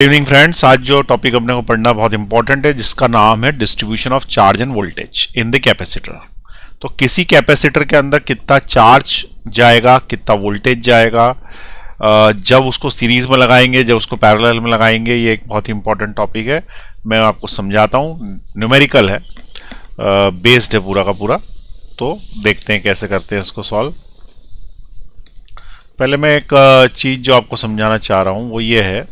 Evening friends, आज जो topic अपने को पढ़ना बहुत इंपॉर्टेंट है जिसका नाम है distribution of charge end voltage in the capacitor. तो किसी कैपेसिटर के अंदर कितना चार्ज जाएगा, कितना वोल्टेज जाएगा, जब उसको सीरीज में लगाएंगे, जब उसको पैरेलल में लगाएंगे, ये एक बहुत ही इंपॉर्टेंट टॉपिक है। मैं आपको समझाता हूँ, न्यूमेरिकल है, बेस्ड है पूरा का पूरा। तो देखते हैं कैसे करते हैं इसको सॉल्व। पहले मैं एक चीज़ जो आपको समझाना चाह रहा हूँ वो ये है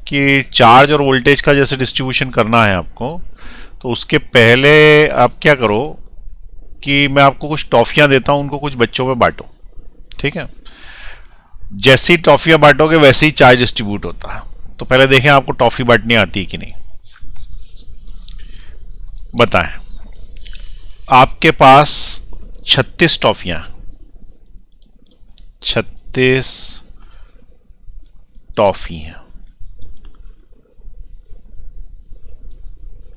कि चार्ज और वोल्टेज का जैसे डिस्ट्रीब्यूशन करना है आपको, तो उसके पहले आप क्या करो कि मैं आपको कुछ टॉफियां देता हूं, उनको कुछ बच्चों में बांटो। ठीक है, जैसी टॉफियां बांटोगे वैसे ही चार्ज डिस्ट्रीब्यूट होता है। तो पहले देखें आपको टॉफी बांटनी आती है कि नहीं, बताएं। आपके पास 36 टॉफियां, 36 टॉफी हैं,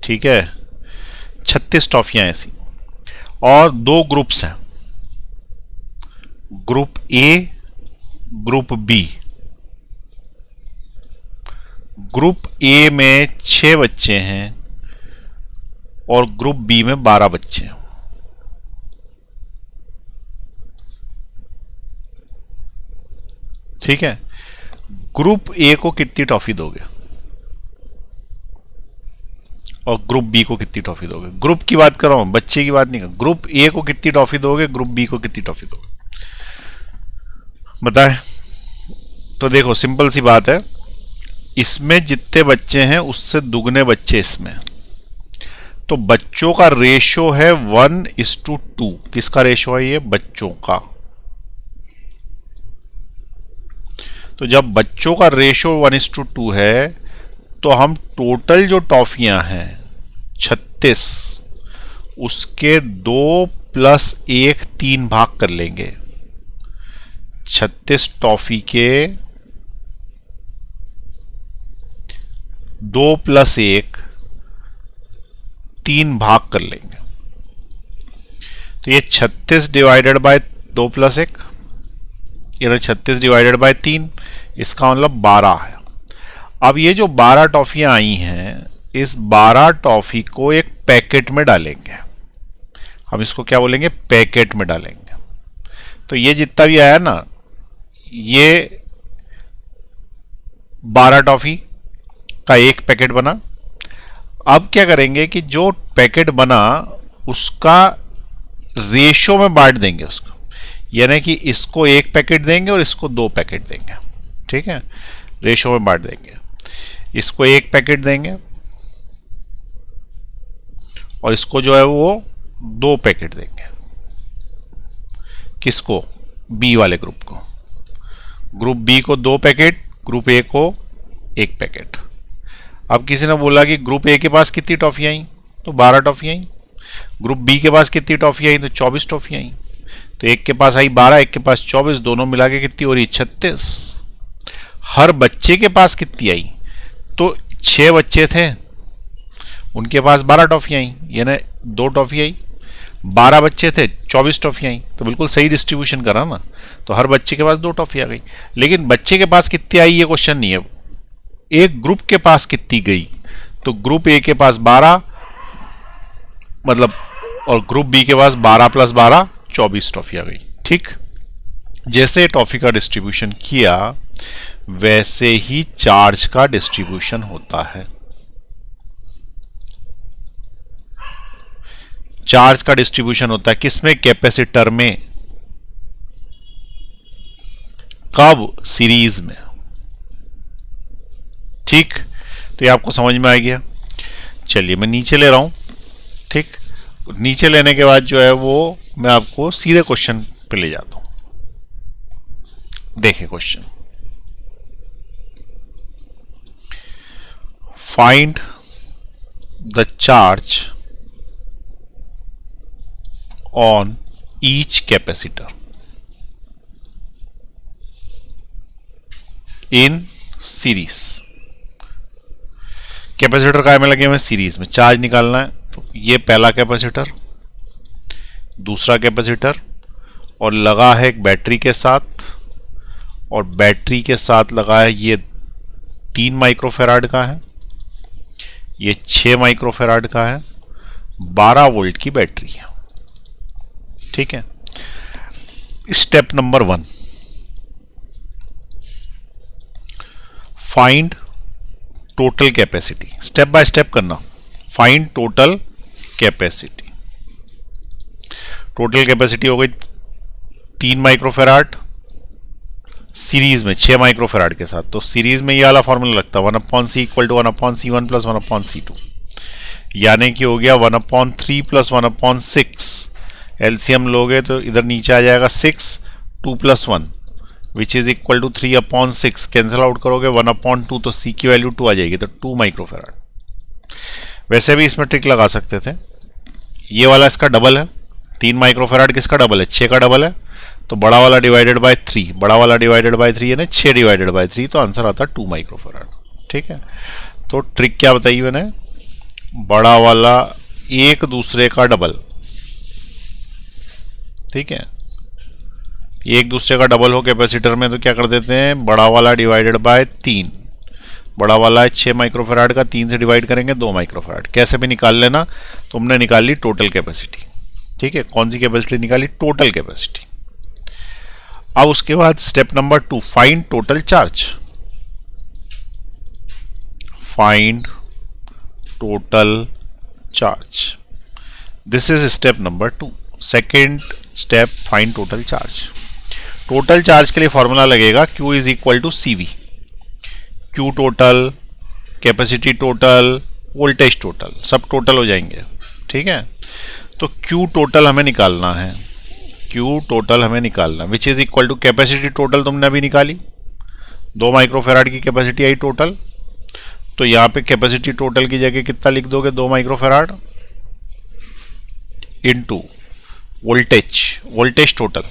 ठीक है, 36 टॉफियां ऐसी, और दो ग्रुप्स हैं, group A, group B. Group A में 6 बच्चे हैं और ग्रुप बी में 12 बच्चे हैं। ठीक है, ग्रुप ए को कितनी टॉफी दोगे और ग्रुप बी को कितनी टॉफी दोगे? ग्रुप की बात कर रहा हूं, बच्चे की बात नहीं कर। ग्रुप ए को कितनी टॉफी दोगे, ग्रुप बी को कितनी टॉफी दोगे, बताएं। तो देखो, सिंपल सी बात है, इसमें जितने बच्चे हैं उससे दुगने बच्चे इसमें। तो बच्चों का रेशो है 1:2। किसका रेशो है ये? बच्चों का। तो जब बच्चों का रेशो 1:2 है तो हम टोटल जो टॉफियां हैं 36, उसके 2 + 1 3 भाग कर लेंगे। 36 टॉफी के 2 + 1 3 भाग कर लेंगे। तो ये 36 डिवाइडेड बाय 2 + 1, यानी 36 डिवाइडेड बाय 3, इसका मतलब 12 है। अब ये जो 12 टॉफियां आई हैं, इस 12 टॉफी को एक पैकेट में डालेंगे। हम इसको क्या बोलेंगे? पैकेट में डालेंगे। तो ये जितना भी आया ना, ये 12 टॉफी का एक पैकेट बना। अब क्या करेंगे कि जो पैकेट बना उसका रेशो में बांट देंगे उसको, यानी कि इसको एक पैकेट देंगे और इसको 2 पैकेट देंगे। ठीक है, रेशो में बांट देंगे। इसको एक पैकेट देंगे और इसको जो है वो 2 पैकेट देंगे। किसको? बी वाले ग्रुप को। ग्रुप बी को 2 पैकेट, ग्रुप ए को 1 पैकेट। अब किसी ने बोला कि ग्रुप ए के पास कितनी टॉफियां आई? तो 12 टॉफियां आई। ग्रुप बी के पास कितनी टॉफियां आई? तो 24 टॉफियां आई। तो एक के पास आई 12, एक के पास 24, दोनों मिला के कितनी हो रही? 36। हर बच्चे के पास कितनी आई? तो 6 बच्चे थे, उनके पास 12 टॉफी आई, यानी 2 टॉफी आई। 12 बच्चे थे, 24 टॉफी आई। तो बिल्कुल सही डिस्ट्रीब्यूशन करा ना। तो हर बच्चे के पास 2 टॉफी आ गई। लेकिन बच्चे के पास कितनी आई ये क्वेश्चन नहीं है, एक ग्रुप के पास कितनी गई। तो ग्रुप ए के पास 12, मतलब, और ग्रुप बी के पास 12 + 12 24 टॉफी आ गई। ठीक, जैसे टॉफी का डिस्ट्रीब्यूशन किया वैसे ही चार्ज का डिस्ट्रीब्यूशन होता है। चार्ज का डिस्ट्रीब्यूशन होता है किसमें? कैपेसिटर में। कब? सीरीज में। ठीक, तो ये आपको समझ में आ गया। चलिए मैं नीचे ले रहा हूं। ठीक, नीचे लेने के बाद जो है वो मैं आपको सीधे क्वेश्चन पे ले जाता हूं। देखिए question, find the charge on each capacitor in series। Capacitor काय में लगे हुए? सीरीज में। चार्ज निकालना है, तो ये पहला कैपेसिटर, दूसरा कैपेसिटर, और लगा है एक बैटरी के साथ, और बैटरी के साथ लगा है ये 3 माइक्रोफेराड का है, ये 6 माइक्रोफेराड का है, 12 वोल्ट की बैटरी है। ठीक है, step number 1, find total capacity. Step by step करना। Find total capacity. Total capacity हो गई 3 माइक्रोफेराड सीरीज में 6 माइक्रोफेराड के साथ। तो सीरीज में ये वाला फॉर्मूला लगता है 1/c equal to 1/c1 plus 1/c2, यानी कि हो गया 1/3 प्लस 1/6। एलसीएम लोगे तो इधर नीचे आ जाएगा 6, 2 + 1 which is equal to 3/6। Cancel out करोगे 1/2, तो सी की वैल्यू 2 आ जाएगी, तो 2 माइक्रोफेराड। वैसे भी इसमें ट्रिक लगा सकते थे, ये वाला इसका डबल है, 3 माइक्रोफेराड किसका डबल है, 6 का डबल है, तो बड़ा वाला डिवाइडेड बाय 3, बड़ा वाला डिवाइडेड बाय 3 यानी 6 डिवाइडेड बाय 3, तो आंसर आता है 2 माइक्रोफेराड। ठीक है, तो ट्रिक क्या बताई मैंने, बड़ा वाला एक दूसरे का डबल। ठीक है, एक दूसरे का डबल हो कैपेसिटर में तो क्या कर देते हैं, बड़ा वाला डिवाइडेड बाय 3, बड़ा वाला है 6 माइक्रोफेराड का, 3 से डिवाइड करेंगे 2 माइक्रोफेराड। कैसे भी निकाल लेना, तुमने निकाल ली टोटल कैपेसिटी। ठीक है, कौन सी कैपेसिटी निकाली, टोटल कैपेसिटी। अब उसके बाद step number 2, find total charge. Find total charge, this is step number 2। Second step, find total charge. Total charge के लिए फॉर्मूला लगेगा Q is equal to CV। Q total, capacity total, voltage total, सब total हो जाएंगे। ठीक है, तो Q total हमें निकालना है, Q टोटल हमें निकालना, which is equal to capacity total तुमने अभी निकाली, 2 माइक्रोफेराड की कैपेसिटी आई टोटल, तो यहां पे कैपेसिटी टोटल की जगह कितना लिख दोगे, 2 microfarad into voltage, voltage total.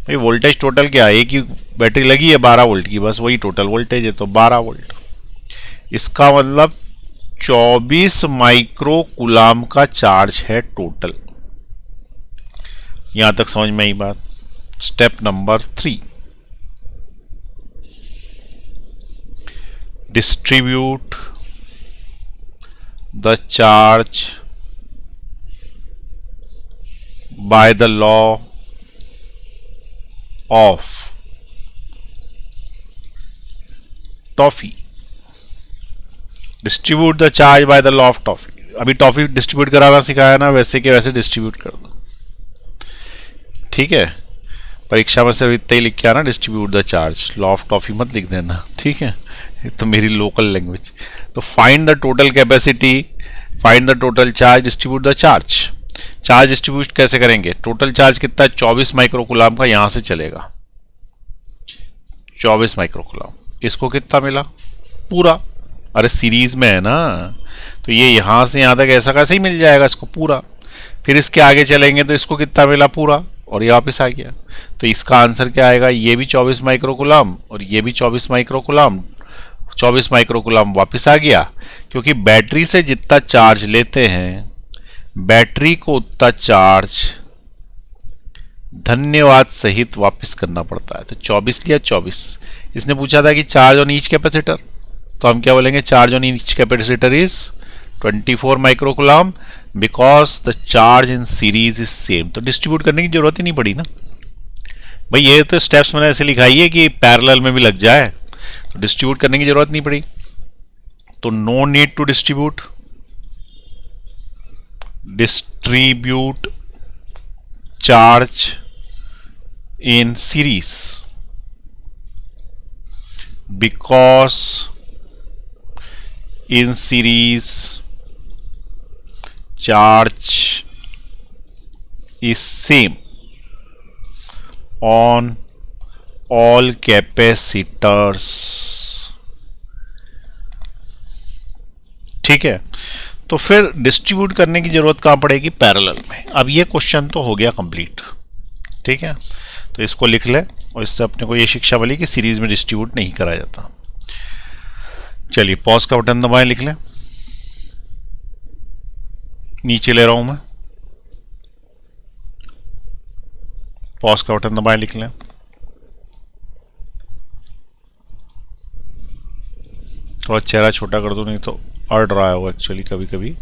भाई वोल्टेज टोटल क्या है, एक ही बैटरी लगी है 12 वोल्ट की, बस वही टोटल वोल्टेज है, तो 12 वोल्ट। इसका मतलब 24 माइक्रो कूलाम का चार्ज है टोटल। यहां तक समझ में आई बात। Step number 3, distribute the charge by the law of toffee. Distribute the charge by the law of toffee. अभी टॉफी डिस्ट्रीब्यूट कराना सिखाया ना, वैसे के वैसे डिस्ट्रीब्यूट कर दो। ठीक है, परीक्षा में सिर्फ इतना ही लिख के आना, distribute the charge, law of toffee मत लिख देना। ठीक है, ये तो मेरी लोकल लैंग्वेज। तो find the total capacity, find the total charge, distribute the charge. Charge distribute कैसे करेंगे, टोटल चार्ज कितना है, 24 माइक्रोकूलाम का, यहां से चलेगा 24 माइक्रोकूलाम। इसको कितना मिला, पूरा, अरे सीरीज में है ना, तो ये यहां से यहां तक ऐसा कैसे ही मिल जाएगा इसको पूरा। फिर इसके आगे चलेंगे तो इसको कितना मिला, पूरा, और ये वापस आ गया। तो इसका आंसर क्या आएगा, ये भी 24 माइक्रोकूलाम और ये भी 24 माइक्रोकूलाम, 24 माइक्रोकूलाम वापस आ गया, क्योंकि बैटरी से जितना चार्ज लेते हैं बैटरी को उतना चार्ज धन्यवाद सहित वापस करना पड़ता है। तो 24 लिया 24। इसने पूछा था कि चार्ज ऑन ईच कैपेसिटर, तो हम क्या बोलेंगे, charge on each capacitor is 24 microcoulomb because the charge in series is same. तो डिस्ट्रीब्यूट करने की जरूरत ही नहीं पड़ी ना भाई, ये तो स्टेप्स मैंने ऐसे लिखाई है कि पैरेलल में भी लग जाए, तो डिस्ट्रीब्यूट करने की जरूरत नहीं पड़ी। तो no need to distribute, distribute charge in series because in series charge is same on all capacitors। ठीक है, तो फिर डिस्ट्रीब्यूट करने की जरूरत कहां पड़ेगी, पैरेलल में। अब ये क्वेश्चन तो हो गया कंप्लीट। ठीक है, तो इसको लिख ले, और इससे अपने को ये शिक्षा मिली कि सीरीज में डिस्ट्रीब्यूट नहीं करा जाता। चलिए पॉज का बटन दबाएं, लिख लें, नीचे ले रहा हूं मैं, पॉज का बटन दबाएं, लिख लें। थोड़ा चेहरा छोटा कर दो, नहीं तो अड़ रहा है वो एक्चुअली कभी कभी।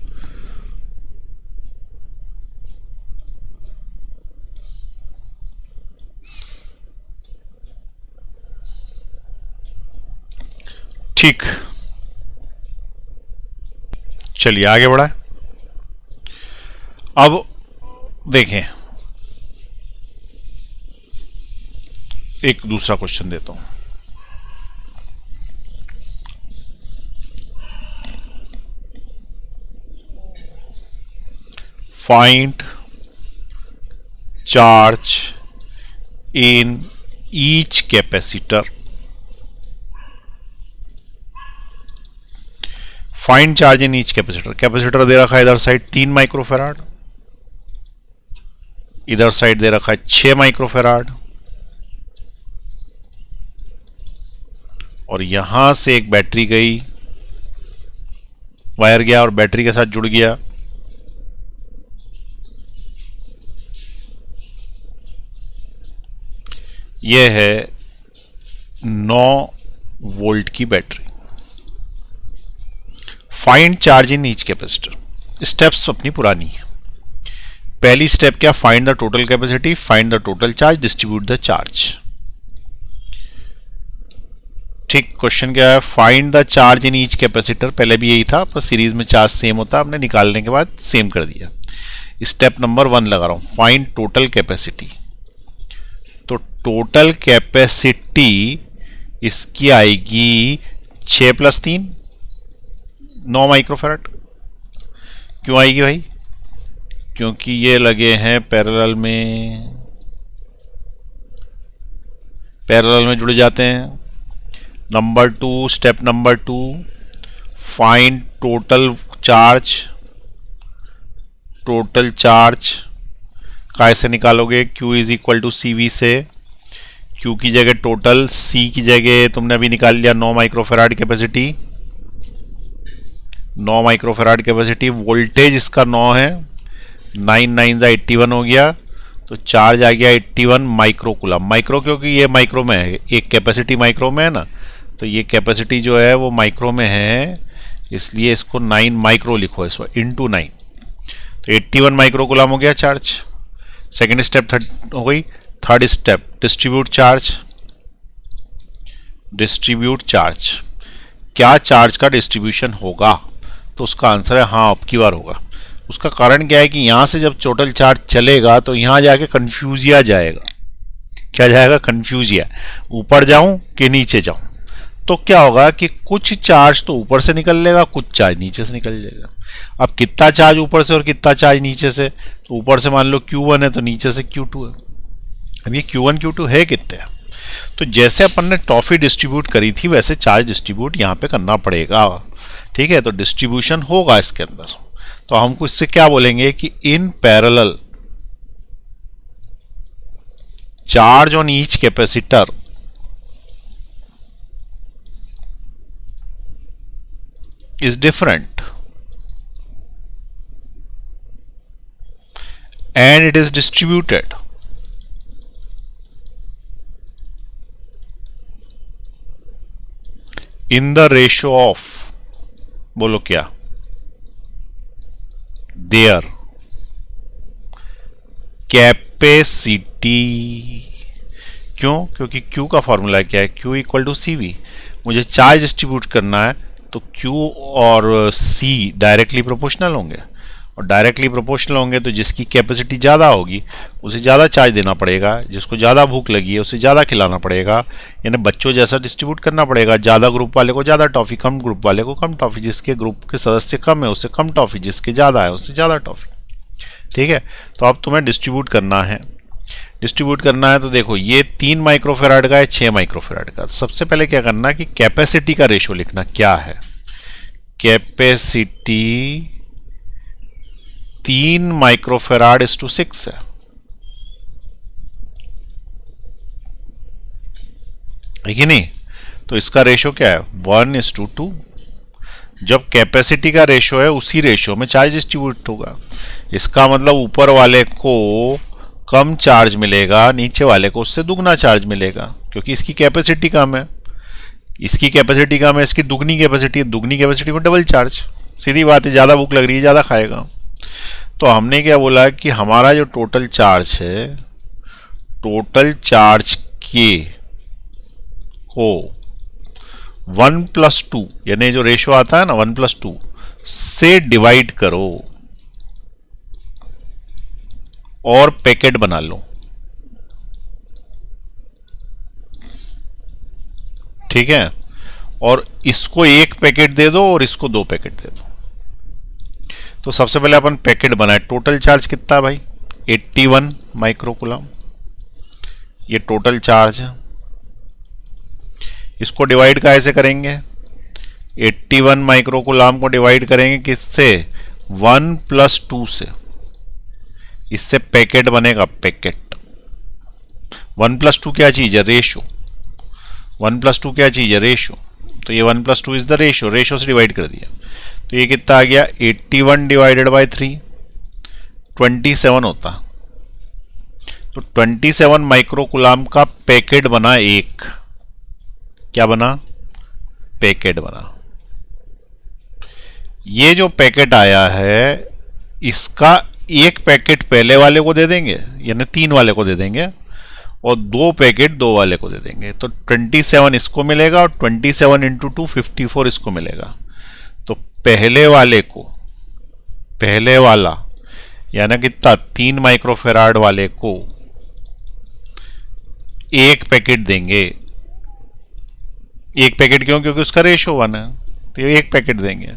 ठीक, चलिए आगे बढ़ाएं। अब देखें, एक दूसरा क्वेश्चन देता हूं। Find charge in each capacitor. Find charge in each capacitor. Capacitor दे रखा है इधर साइड 3 माइक्रोफेराड, इधर साइड दे रखा है 6 माइक्रोफेराड, और यहां से एक बैटरी गई, वायर गया और बैटरी के साथ जुड़ गया। यह है 9 वोल्ट की battery. Find charge in each capacitor. Steps अपनी पुरानी है। पहली स्टेप क्या? Find the total capacity, find the total charge, distribute the charge. ठीक, क्वेश्चन क्या है? Find the charge in each capacitor. पहले भी यही था, पर सीरीज में चार्ज सेम होता, हमने निकालने के बाद सेम कर दिया। स्टेप नंबर 1 लगा रहा हूं, फाइंड टोटल कैपेसिटी। तो टोटल कैपेसिटी इसकी आएगी 6 + 3 9 माइक्रोफैराड। क्यों आएगी भाई? क्योंकि ये लगे हैं पैरेलल में जुड़ जाते हैं। Number 2, step number 2, find total charge. Total charge कैसे निकालोगे? Q = CV से। Q की जगह टोटल, C की जगह तुमने अभी निकाल लिया 9 microfarad capacity. 9 microfarad capacity, voltage इसका 9 है, 9 9 81 हो गया, तो चार्ज आ गया 81 माइक्रोकूलम। माइक्रो क्योंकि ये माइक्रो में है, एक कैपेसिटी माइक्रो में है ना, तो ये कैपेसिटी जो है वो माइक्रो में है, इसलिए इसको 9 माइक्रो लिखो, इसको × 9, तो 81 माइक्रोकूलम हो गया चार्ज। सेकेंड स्टेप हो गई। Third step, distribute charge. Distribute charge, क्या चार्ज का डिस्ट्रीब्यूशन होगा? तो उसका आंसर है हाँ, अब की बार होगा। उसका कारण क्या है कि यहां से जब टोटल चार्ज चलेगा तो यहां जाके कंफ्यूजिया जाएगा। क्या जाएगा? कंफ्यूजिया। ऊपर जाऊं कि नीचे जाऊं, तो क्या होगा कि कुछ चार्ज तो ऊपर से निकल लेगा, कुछ चार्ज नीचे से निकल जाएगा। अब कितना चार्ज ऊपर से और कितना चार्ज नीचे से? तो ऊपर से मान लो Q1 है, तो नीचे से Q2 है। अब ये Q1 Q2 है कितने? तो जैसे अपन ने टॉफी डिस्ट्रीब्यूट करी थी, वैसे चार्ज डिस्ट्रीब्यूट यहाँ पे करना पड़ेगा। ठीक है, तो डिस्ट्रीब्यूशन होगा इसके अंदर। तो हमको इससे क्या बोलेंगे कि in parallel charge on each capacitor is different and it is distributed in the ratio of, बोलो क्या? their capacity। क्यों? क्योंकि Q का फॉर्मूला क्या है? Q = CV। मुझे चार्ज डिस्ट्रीब्यूट करना है तो Q और C डायरेक्टली प्रोपोर्शनल होंगे, और डायरेक्टली प्रोपोर्शनल होंगे तो जिसकी कैपेसिटी ज़्यादा होगी उसे ज़्यादा चार्ज देना पड़ेगा, जिसको ज़्यादा भूख लगी है उसे ज़्यादा खिलाना पड़ेगा, यानी बच्चों जैसा डिस्ट्रीब्यूट करना पड़ेगा। ज़्यादा ग्रुप वाले को ज़्यादा टॉफ़ी, कम ग्रुप वाले को कम टॉफ़ी, जिसके ग्रुप के सदस्य कम है उससे कम टॉफ़ी, जिसके ज़्यादा है उससे ज़्यादा टॉफ़ी। ठीक है, तो अब तुम्हें डिस्ट्रीब्यूट करना है। डिस्ट्रीब्यूट करना है तो देखो, ये 3 माइक्रोफेराड का है, 6 माइक्रोफेराड का। सबसे पहले क्या करना है कि कैपेसिटी का रेशो लिखना। क्या है? कैपेसिटी 3 माइक्रोफेराड = 6 है कि नहीं? तो इसका रेशो क्या है? 1:2। जब कैपेसिटी का रेशो है, उसी रेशो में चार्ज डिस्ट्रीब्यूट होगा। इसका मतलब ऊपर वाले को कम चार्ज मिलेगा, नीचे वाले को उससे दुगना चार्ज मिलेगा, क्योंकि इसकी कैपेसिटी कम है। इसकी कैपेसिटी कम है, इसकी दुगनी कैपेसिटी है, दुगनी कैपेसिटी को डबल चार्ज। सीधी बात है, ज़्यादा भूख लग रही है, ज़्यादा खाएगा। तो हमने क्या बोला कि हमारा जो टोटल चार्ज है, टोटल चार्ज के को 1+2 यानी जो रेशो आता है ना 1+2 से डिवाइड करो और पैकेट बना लो। ठीक है, और इसको एक पैकेट दे दो और इसको 2 पैकेट दे दो। तो सबसे पहले अपन पैकेट बनाए। टोटल चार्ज कितना है भाई? 81 माइक्रोकूलम, ये टोटल चार्ज है। इसको डिवाइड कैसे करेंगे? 81 माइक्रोकूलम को डिवाइड करेंगे किससे? 1+2 से। इससे पैकेट बनेगा, पैकेट। 1+2 क्या चीज है? रेशो। 1+2 क्या चीज है? रेशो। तो ये 1+2 इज द रेशो, रेशो से डिवाइड कर दिया। तो ये कितना आ गया? 81 डिवाइडेड बाय 3, 27 होता। तो 27 माइक्रोकूलम का पैकेट बना एक। क्या बना? पैकेट बना। ये जो पैकेट आया है इसका एक पैकेट पहले वाले को दे देंगे, यानी 3 वाले को दे देंगे, और 2 पैकेट 2 वाले को दे देंगे। तो 27 इसको मिलेगा और 27 इंटू 2 54 इसको मिलेगा। तो पहले वाले को, पहले वाला यानी कितना? 3 माइक्रोफेराड वाले को एक पैकेट देंगे। एक पैकेट क्यों? क्योंकि उसका रेशो 1 है, तो ये एक पैकेट देंगे।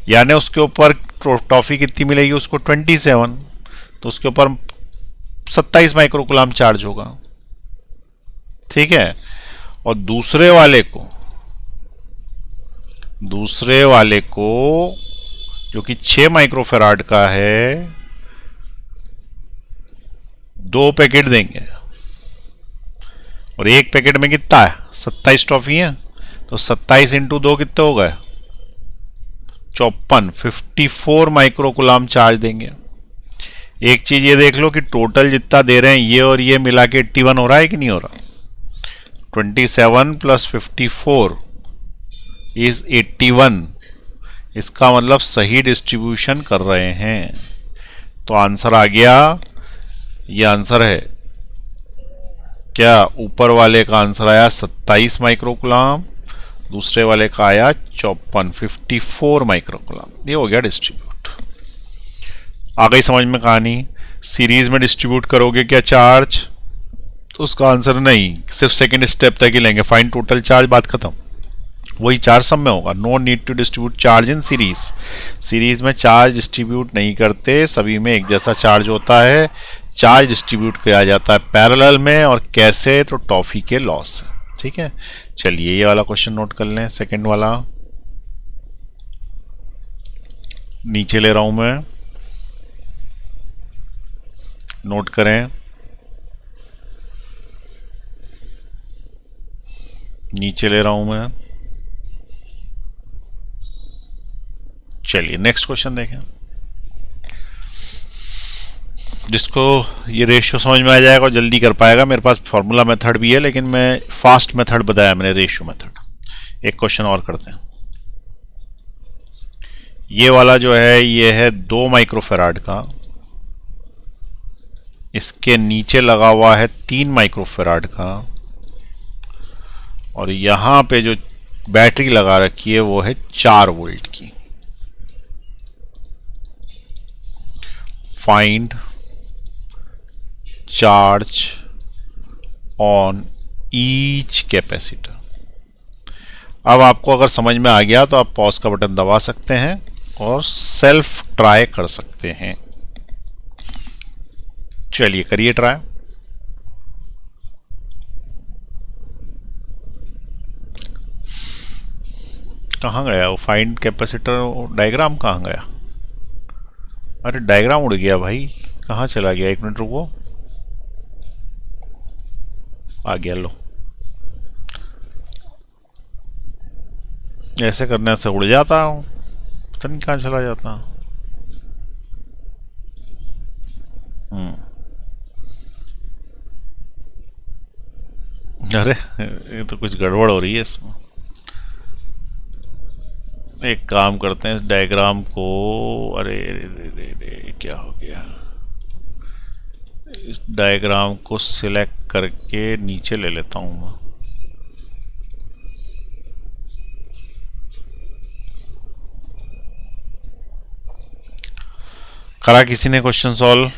यानी उसके ऊपर टॉफी कितनी मिलेगी उसको? 27। तो उसके ऊपर 27 माइक्रोकूलम चार्ज होगा। ठीक है, और दूसरे वाले को जो कि 6 माइक्रोफेराड का है 2 पैकेट देंगे। और एक पैकेट में कितना है? 27 टॉफी है। तो 27 इंटू 2 कितने हो गए? 54, 54 माइक्रोकूलम चार्ज देंगे। एक चीज ये देख लो कि टोटल जितना दे रहे हैं ये और ये मिला के 81 हो रहा है कि नहीं हो रहा? 27 + 54 इज 81। इसका मतलब सही डिस्ट्रीब्यूशन कर रहे हैं। तो आंसर आ गया, ये आंसर है क्या? ऊपर वाले का आंसर आया 27 माइक्रोकूलम, दूसरे वाले का आया 54 माइक्रोकूलम। ये हो गया डिस्ट्रीब्यूट। आ गई समझ में कहानी? सीरीज में डिस्ट्रीब्यूट करोगे क्या चार्ज? तो उसका आंसर नहीं, सिर्फ सेकंड स्टेप तक ही लेंगे। फाइंड टोटल चार्ज, बात खत्म। वही चार्ज सब में होगा। No need to distribute charge in series. Series में चार्ज डिस्ट्रीब्यूट नहीं करते, सभी में एक जैसा चार्ज होता है। चार्ज डिस्ट्रीब्यूट किया जाता है पैरेलल में। और कैसे? तो टॉफी के लॉ से। ठीक है, चलिए ये वाला क्वेश्चन नोट कर लें। सेकंड वाला नीचे ले रहा हूं मैं, नोट करें। नीचे ले रहा हूं मैं। चलिए नेक्स्ट क्वेश्चन देखें। जिसको ये रेशियो समझ में आ जाएगा और जल्दी कर पाएगा। मेरे पास फॉर्मूला मेथड भी है, लेकिन मैं फास्ट मेथड बताया मैंने, रेशियो मेथड। एक क्वेश्चन और करते हैं। ये वाला जो है ये है 2 माइक्रोफेराड का, इसके नीचे लगा हुआ है 3 माइक्रोफेराड का, और यहां पे जो बैटरी लगा रखी है वो है 4 वोल्ट की। Find charge on each capacitor. अब आपको अगर समझ में आ गया तो आप पॉज का बटन दबा सकते हैं और सेल्फ ट्राई कर सकते हैं। चलिए करिए ट्राई। कहाँ गया वो फाइंड कैपेसिटर डायग्राम? कहाँ गया? अरे डायग्राम उड़ गया भाई, कहाँ चला गया? 1 मिनट रुको, आ गया। लो, ऐसे करने से उड़ जाता हूँ, पता नहीं कहाँ चला जाता। अरे ये तो कुछ गड़बड़ हो रही है इसमें। एक काम करते हैं, इस डायग्राम को, अरे रे रे रे, क्या हो गया, इस डायग्राम को सिलेक्ट करके नीचे ले लेता हूँ मैं। करा किसी ने क्वेश्चन सॉल्व?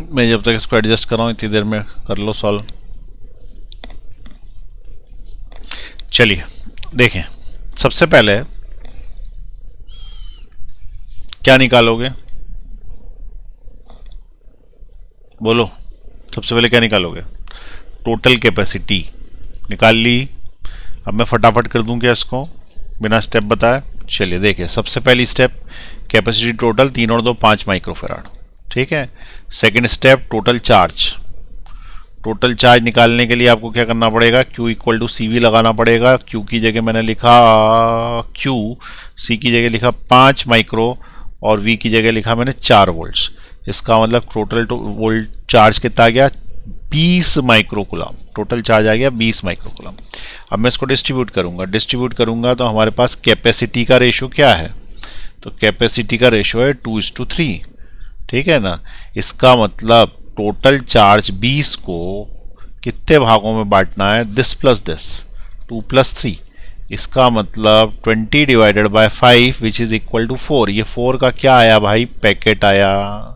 मैं जब तक इसको एडजस्ट कर रहा हूँ इतनी देर में कर लो सॉल्व। चलिए देखें, सबसे पहले क्या निकालोगे, बोलो, सबसे पहले क्या निकालोगे? टोटल कैपेसिटी निकाल ली। अब मैं फटाफट कर दूं क्या इसको बिना स्टेप बताए? चलिए देखिए, सबसे पहली स्टेप कैपेसिटी टोटल 3 और 2 5 माइक्रोफेराड, ठीक है। Second step total charge. Total charge निकालने के लिए आपको क्या करना पड़ेगा? Q इक्वल टू CV लगाना पड़ेगा। Q की जगह मैंने लिखा Q, C की जगह लिखा 5 माइक्रो और V की जगह लिखा मैंने 4 वोल्ट्स। इसका मतलब टोटल वोल्ट चार्ज कितना आ गया? 20 माइक्रोकुलम। टोटल चार्ज आ गया 20 माइक्रोकुलम। अब मैं इसको डिस्ट्रीब्यूट करूंगा तो हमारे पास कैपेसिटी का रेशो क्या है? तो कैपेसिटी का रेशो है 2:3, ठीक है ना। इसका मतलब टोटल चार्ज 20 को कितने भागों में बांटना है? This plus this, 2 + 3। इसका मतलब 20 divided by 5 which is equal to 4। ये 4 का क्या आया भाई? पैकेट आया।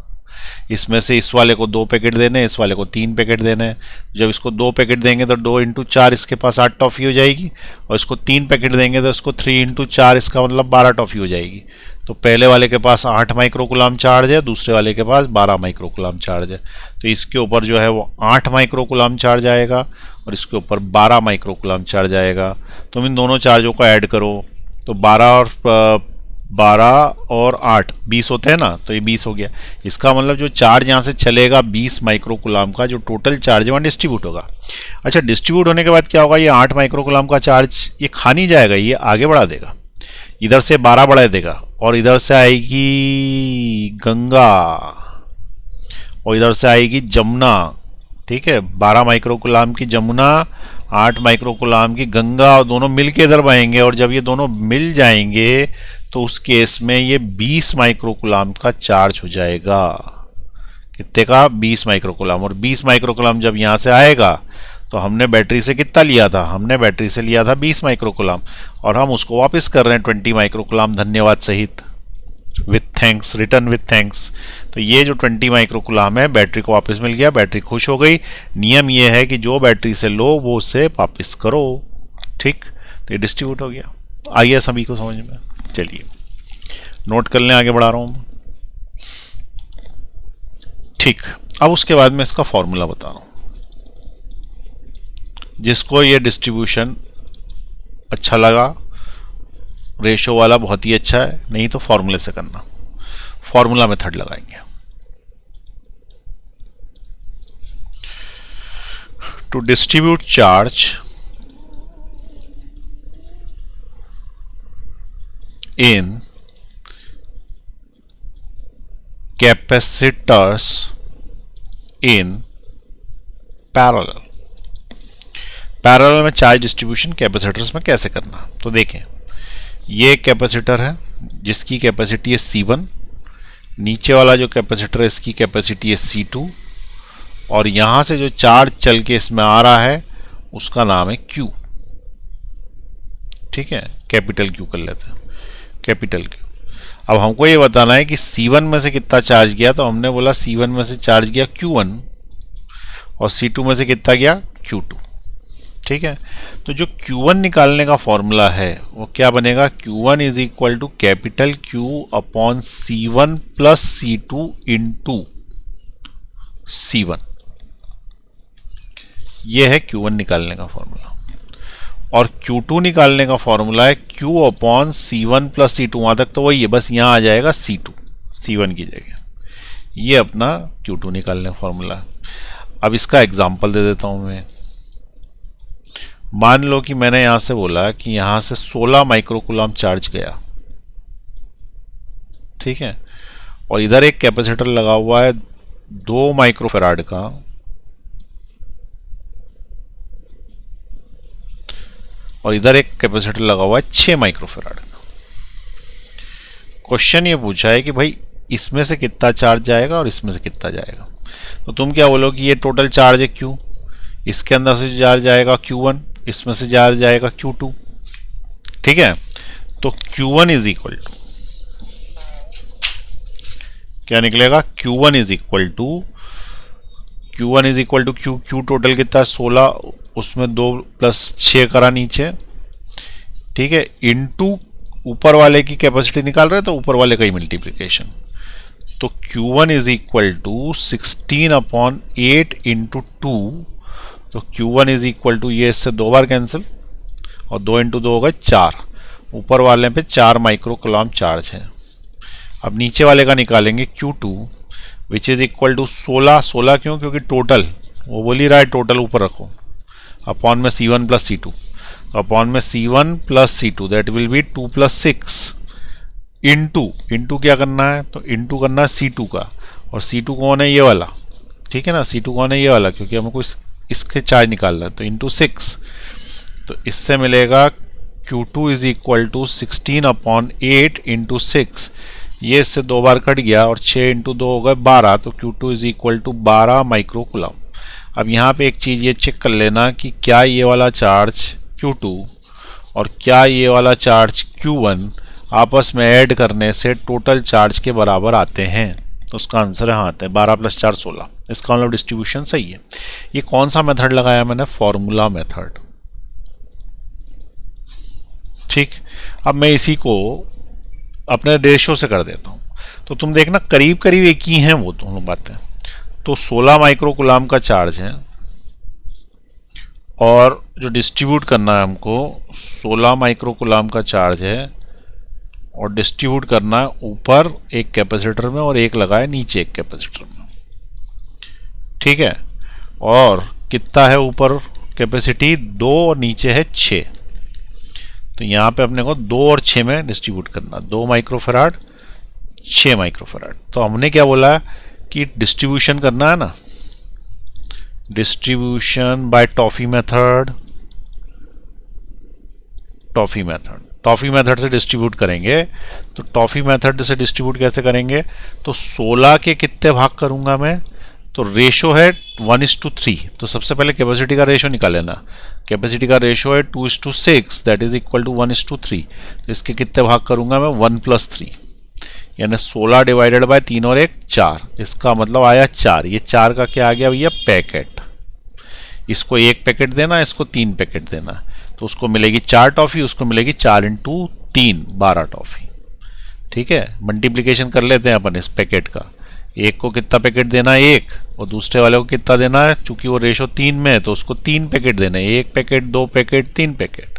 इसमें से इस वाले को 2 पैकेट देने, इस वाले को 3 पैकेट देने। जब इसको 2 पैकेट देंगे तो 2 × 4 इसके पास 8 टॉफी हो जाएगी, और इसको 3 पैकेट देंगे तो इसको 3 × 4 इसका मतलब 12 टॉफी हो जाएगी। तो पहले वाले के पास 8 माइक्रोकुलाम चार्ज है, दूसरे वाले के पास 12 माइक्रोकुलाम चार्ज है। तो इसके ऊपर जो है वो 8 माइक्रोकुलाम चार्ज आएगा और इसके ऊपर 12 माइक्रोकुलाम चार्ज आएगा। तुम इन दोनों चार्जों को ऐड करो तो 12 और 8 20 होते हैं ना, तो ये 20 हो गया। इसका मतलब जो चार्ज यहाँ से चलेगा 20 माइक्रोकुलाम का, जो टोटल चार्ज है वहाँ डिस्ट्रीब्यूट होगा। अच्छा, डिस्ट्रीब्यूट होने के बाद क्या होगा? ये 8 माइक्रोकुलाम का चार्ज ये खा नहीं जाएगा, ये आगे बढ़ा देगा। इधर से 12 बढ़ा देगा और इधर से आएगी गंगा और इधर से आएगी जमुना, ठीक है। 12 माइक्रोकुलाम की जमुना, 8 माइक्रोकुलाम की गंगा, और दोनों मिल के इधर बहेंगे। और जब ये दोनों मिल जाएंगे तो उस केस में ये 20 माइक्रोकुलाम का चार्ज हो जाएगा। कितने का? 20 माइक्रोकुलाम। और 20 माइक्रोकुलाम जब यहाँ से आएगा तो हमने बैटरी से कितना लिया था? हमने बैटरी से लिया था 20 माइक्रोकुलाम, और हम उसको वापस कर रहे हैं 20 माइक्रोकुलाम धन्यवाद सहित, with thanks, return with thanks. तो ये जो 20 माइक्रोकुलाम है बैटरी को वापस मिल गया, बैटरी खुश हो गई। नियम ये है कि जो बैटरी से लो वो उससे वापस करो, ठीक। तो ये डिस्ट्रीब्यूट हो गया। आ गया सभी को समझ में? चलिए नोट कर लें, आगे बढ़ा रहा हूं। ठीक, अब उसके बाद मैं इसका फॉर्मूला बता रहा हूं। जिसको ये डिस्ट्रीब्यूशन अच्छा लगा, रेशो वाला बहुत ही अच्छा है, नहीं तो फॉर्मूले से करना। फॉर्मूला मेथड लगाएंगे। To distribute charge in capacitors in parallel. Parallel में चार्ज डिस्ट्रीब्यूशन कैपेसिटर्स में कैसे करना? तो देखें, ये कैपेसिटर है जिसकी कैपेसिटी है C1, नीचे वाला जो कैपेसिटर है इसकी कैपेसिटी है C2, और यहां से जो चार्ज चल के इसमें आ रहा है उसका नाम है Q, ठीक है। कैपिटल Q कर लेते हैं, कैपिटल Q। अब हमको ये बताना है कि C1 में से कितना चार्ज गया, तो हमने बोला C1 में से चार्ज गया Q1 और C2 में से कितना गया? Q2, ठीक है। तो जो Q1 निकालने का फॉर्मूला है वो क्या बनेगा? Q1 is equal to capital Q upon C1 plus C2 into C1। ये है Q1 निकालने का फॉर्मूला। और Q2 निकालने का फॉर्मूला है Q upon C1 plus C2। वहां तक तो वही है, बस यहां आ जाएगा C2 C1 की जगह। ये अपना Q2 निकालने का फॉर्मूला है। अब इसका एग्जाम्पल दे देता हूं मैं। मान लो कि मैंने यहां से बोला कि यहां से 16 माइक्रोकुलाम चार्ज गया, ठीक है, और इधर एक कैपेसिटर लगा हुआ है 2 माइक्रोफेराड का, और इधर एक कैपेसिटर लगा हुआ है 6 माइक्रोफेराड का। क्वेश्चन ये पूछा है कि भाई इसमें से कितना चार्ज जाएगा और इसमें से कितना जाएगा। तो तुम क्या बोलो कि ये टोटल चार्ज है Q, इसके अंदर से चार्ज जाएगा Q1, इसमें से चार्ज जाएगा Q2। ठीक है, तो Q1 इज इक्वल टू क्या निकलेगा, Q1 is equal to Q total कितना है 16, उसमें 2 + 6 करा नीचे, ठीक है, इनटू ऊपर वाले की कैपेसिटी निकाल रहे हैं तो ऊपर वाले का ही मल्टीप्लिकेशन। तो Q1 is equal to 16/8 into 2। तो Q1 इज इक्वल टू, ये इससे 2 बार कैंसिल और 2 × 2 होगा 4। ऊपर वाले पे 4 माइक्रो कूलम चार्ज है। अब नीचे वाले का निकालेंगे Q2 which is equal to 16 क्यों, क्योंकि टोटल वो बोल ही रहा है टोटल ऊपर रखो, अपॉन में C1 + C2। तो अपॉन में C1 + C2 that will be 2 + 6 into क्या करना है, तो इंटू करना है C2 का, और C2 कौन है, ये वाला। ठीक है ना, C2 कौन है, ये वाला, क्योंकि हमको इसके चार्ज निकालना है। तो इंटू 6, तो इससे मिलेगा Q2 is equal to 16/8 into 6। ये इससे 2 बार कट गया और 6 × 2 हो गए 12। तो Q2 is equal to 12 micro coulomb. अब यहाँ पे एक चीज़ ये चेक कर लेना कि क्या ये वाला चार्ज Q2 और क्या ये वाला चार्ज Q1 आपस में ऐड करने से टोटल चार्ज के बराबर आते हैं। तो उसका आंसर यहाँ आता है 12 + 4 16। इसका मतलब डिस्ट्रीब्यूशन सही है। ये कौन सा मेथड लगाया मैंने, फॉर्मूला मेथड। ठीक, अब मैं इसी को अपने रेशो से कर देता हूँ। तो तुम देखना करीब करीब एक ही हैं वो दोनों बातें। तो 16 माइक्रो कूलम का चार्ज है और जो डिस्ट्रीब्यूट करना है हमको 16 माइक्रो कूलम का चार्ज है और डिस्ट्रीब्यूट करना है ऊपर एक कैपेसिटर में और एक लगा है नीचे एक कैपेसिटर में। ठीक है, और कितना है ऊपर कैपेसिटी 2 और नीचे है 6। तो यहाँ पे अपने को 2 और 6 में डिस्ट्रीब्यूट करना, 2 माइक्रोफेराड 6 माइक्रोफेराड। तो हमने क्या बोला कि डिस्ट्रीब्यूशन करना है ना, distribution by toffee method. Toffee method से डिस्ट्रीब्यूट करेंगे। तो टॉफी मेथड से डिस्ट्रीब्यूट कैसे करेंगे, तो 16 के कितने भाग करूंगा मैं, तो रेशो है 1:3। तो सबसे पहले कैपेसिटी का रेशो निकाल लेना। कैपेसिटी का रेशो है 2:6 दैट इज इक्वल टू 1:3। तो इसके कितने भाग करूंगा मैं, 1 + 3, यानी 16 डिवाइडेड बाय 3 और 1 4। इसका मतलब आया 4। ये 4 का क्या आ गया भैया, पैकेट। इसको 1 पैकेट देना, इसको 3 पैकेट देना। तो उसको मिलेगी 4 टॉफी, उसको मिलेगी 4 × 3 12 टॉफी। ठीक है, मल्टीप्लीकेशन कर लेते हैं अपन इस पैकेट का। एक को कितना पैकेट देना है, 1, और दूसरे वाले को कितना देना है, चूंकि वो रेशो 3 में है तो उसको 3 पैकेट देना है। 1 पैकेट 2 पैकेट 3 पैकेट।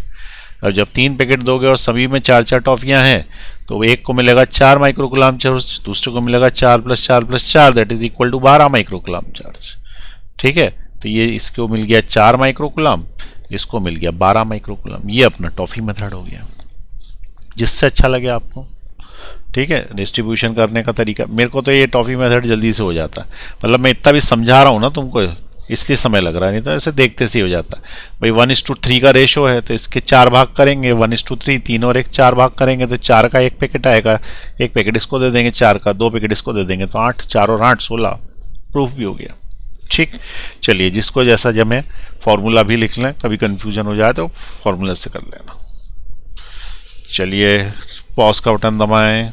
अब जब 3 पैकेट दोगे और सभी में 4 टॉफियां हैं तो एक को मिलेगा 4 माइक्रो कूलम चार्ज, दूसरे को मिलेगा 4 + 4 + 4 that is equal to 12 micro coulomb charge. ठीक है, तो ये इसको मिल गया 4 माइक्रो कूलम, इसको मिल गया 12 माइक्रो कूलम। ये अपना टॉफी मेथड हो गया, जिससे अच्छा लगे आपको। ठीक है, डिस्ट्रीब्यूशन करने का तरीका। मेरे को तो ये टॉफी मेथड जल्दी से हो जाता है, मतलब मैं इतना भी समझा रहा हूँ ना तुमको, इसलिए समय लग रहा है, नहीं तो ऐसे देखते से ही हो जाता है। भाई 1:3 का रेशो है तो इसके 4 भाग करेंगे, 1:3, 3 और 1 4 भाग करेंगे तो 4 का 1 पैकेट आएगा। 1 पैकेट इसको दे देंगे, 4 का 2 पैकेट इसको दे देंगे, तो 8, 4 और 8 16। प्रूफ भी हो गया। ठीक, चलिए जिसको जैसा जमे फॉर्मूला भी लिख लें, कभी कंफ्यूजन हो जाए तो फॉर्मूला से कर लेना। चलिए पॉज का बटन दबाएं।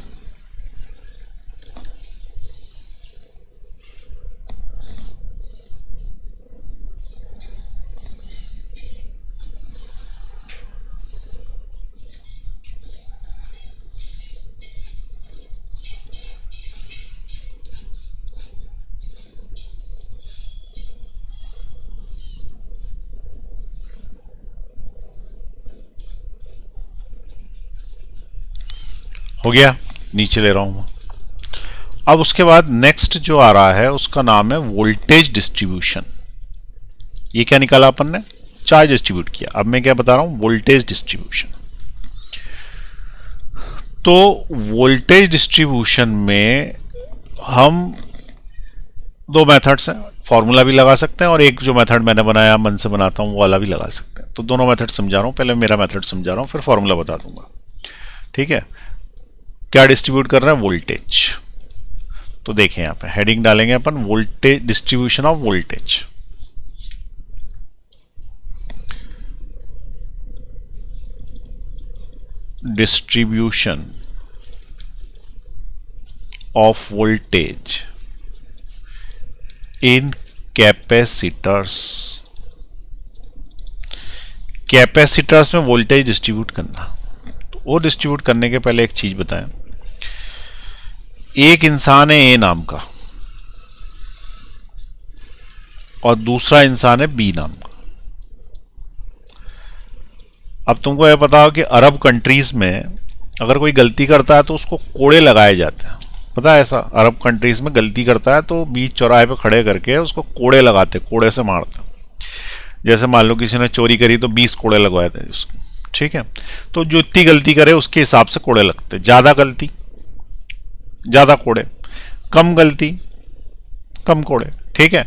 हो गया, नीचे ले रहा हूं। अब उसके बाद नेक्स्ट जो आ रहा है उसका नाम है वोल्टेज डिस्ट्रीब्यूशन। ये क्या निकाला अपन ने, चार्ज डिस्ट्रीब्यूट किया। अब मैं क्या बता रहा हूं, वोल्टेज डिस्ट्रीब्यूशन। तो वोल्टेज डिस्ट्रीब्यूशन में हम 2 मेथड्स हैं। फॉर्मूला भी लगा सकते हैं और एक जो मेथड मैंने बनाया मन से बनाता हूँ वो वाला भी लगा सकते हैं। तो दोनों मेथड समझा रहा हूँ, पहले मेरा मेथड समझा रहा हूँ फिर फॉर्मूला बता दूंगा। ठीक है, क्या डिस्ट्रीब्यूट कर रहे हैं? वोल्टेज। तो देखें यहाँ पे हेडिंग डालेंगे अपन voltage, distribution of voltage. Distribution of voltage in capacitors. Capacitors में वोल्टेज डिस्ट्रीब्यूट करना। तो वो डिस्ट्रीब्यूट करने के पहले एक चीज बताएं, एक इंसान है ए नाम का और दूसरा इंसान है बी नाम का। अब तुमको यह पता हो कि अरब कंट्रीज में अगर कोई गलती करता है तो उसको कोड़े लगाए जाते हैं, पता है ऐसा? अरब कंट्रीज में गलती करता है तो बीच चौराहे पे खड़े करके उसको कोड़े लगाते, कोड़े से मारते। जैसे मान लो किसी ने चोरी करी तो 20 कोड़े लगवाए थे उसको। ठीक है, तो जो इतनी गलती करे उसके हिसाब से कोड़े लगते। ज्यादा गलती ज्यादा कोड़े, कम गलती कम कोड़े। ठीक है,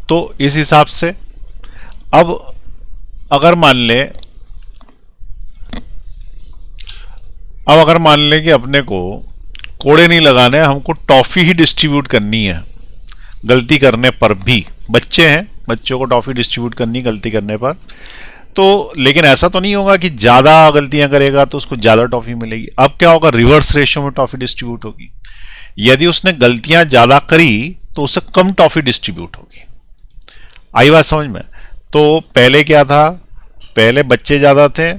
तो इस हिसाब से अब अगर मान ले कि अपने को कोड़े नहीं लगाने, हमको टॉफी ही डिस्ट्रीब्यूट करनी है गलती करने पर भी। बच्चे हैं, बच्चों को टॉफी डिस्ट्रीब्यूट करनी गलती करने पर। तो लेकिन ऐसा तो नहीं होगा कि ज्यादा गलतियां करेगा तो उसको ज्यादा टॉफी मिलेगी। अब क्या होगा? रिवर्स रेशियो में टॉफी डिस्ट्रीब्यूट होगी। यदि उसने गलतियां ज्यादा करी तो उसे कम टॉफी डिस्ट्रीब्यूट होगी। आई बात समझ में? तो पहले क्या था? पहले बच्चे ज्यादा थे,